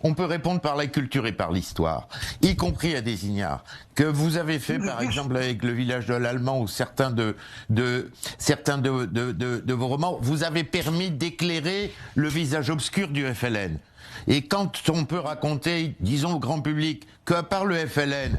on peut répondre par la culture et par l'histoire, y compris à des ignares, que vous avez fait par exemple avec le village de l'Allemand ou certains de vos romans, vous avez permis d'éclairer le visage obscur du FLN. Et quand on peut raconter, disons au grand public, qu'à part le FLN,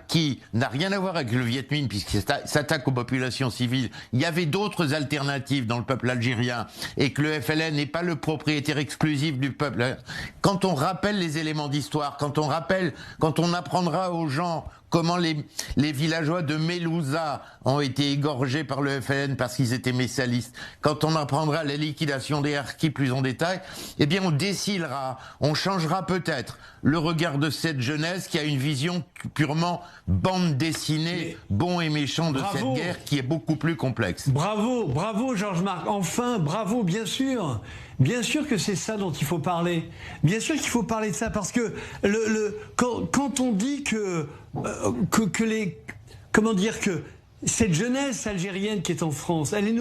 qui n'a rien à voir avec le Viet Minh, puisqu'il s'attaque aux populations civiles, il y avait d'autres alternatives dans le peuple algérien, et que le FLN n'est pas le propriétaire exclusif du peuple. Quand on rappelle les éléments d'histoire, quand on apprendra aux gens comment les villageois de Melouza ont été égorgés par le FLN parce qu'ils étaient messalistes, quand on apprendra la liquidation des harkis plus en détail, eh bien on décilera, on changera peut-être le regard de cette jeunesse qui a une vision purement bande dessinée, bon et méchant de cette guerre qui est beaucoup plus complexe. Bravo, bravo Georges-Marc, enfin bravo, bien sûr. Bien sûr que c'est ça dont il faut parler. Bien sûr qu'il faut parler de ça parce que quand on dit que cette jeunesse algérienne qui est en France, elle est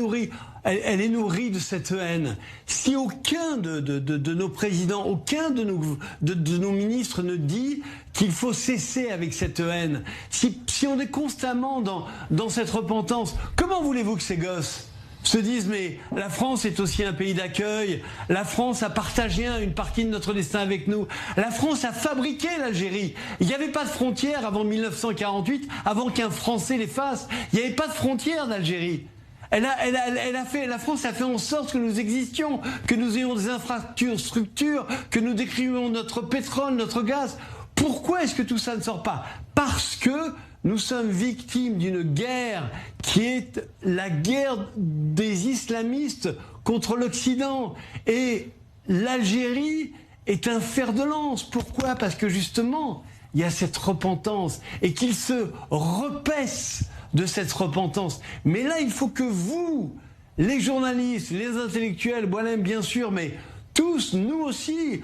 nourrie de cette haine. Si aucun de nos présidents, aucun de nos ministres ne dit qu'il faut cesser avec cette haine, si on est constamment dans cette repentance, comment voulez-vous que ces gosses se disent mais la France est aussi un pays d'accueil, la France a partagé une partie de notre destin avec nous, la France a fabriqué l'Algérie, il n'y avait pas de frontières avant 1948, avant qu'un Français les fasse, il n'y avait pas de frontières d'Algérie. La France a fait en sorte que nous existions, que nous ayons des infrastructures, que nous décrivions notre pétrole, notre gaz. Pourquoi est-ce que tout ça ne sort pas? Parce que nous sommes victimes d'une guerre qui est la guerre des islamistes contre l'Occident. Et l'Algérie est un fer de lance. Pourquoi? Parce que justement, il y a cette repentance et qu'ils se repaissent de cette repentance. Mais là, il faut que vous, les journalistes, les intellectuels, Boualem bien sûr, mais tous, nous aussi,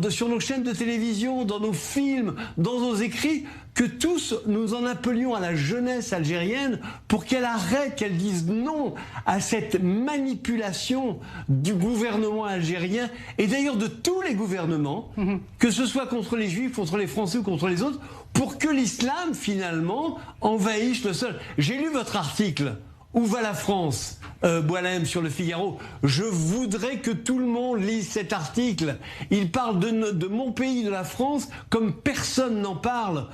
sur nos chaînes de télévision, dans nos films, dans nos écrits, que tous nous en appelions à la jeunesse algérienne pour qu'elle arrête, qu'elle dise non à cette manipulation du gouvernement algérien et d'ailleurs de tous les gouvernements, que ce soit contre les Juifs, contre les Français ou contre les autres, pour que l'islam finalement envahisse le sol. J'ai lu votre article. Où va la France, Boualem, sur le Figaro? Je voudrais que tout le monde lise cet article. Il parle de mon pays, de la France, comme personne n'en parle.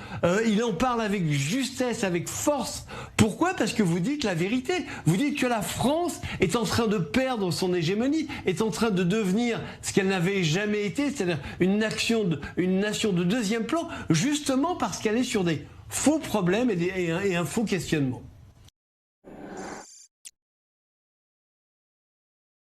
Il en parle avec justesse, avec force. Pourquoi? Parce que vous dites la vérité. Vous dites que la France est en train de perdre son hégémonie, est en train de devenir ce qu'elle n'avait jamais été, c'est-à-dire une nation de deuxième plan, justement parce qu'elle est sur des faux problèmes et un faux questionnement.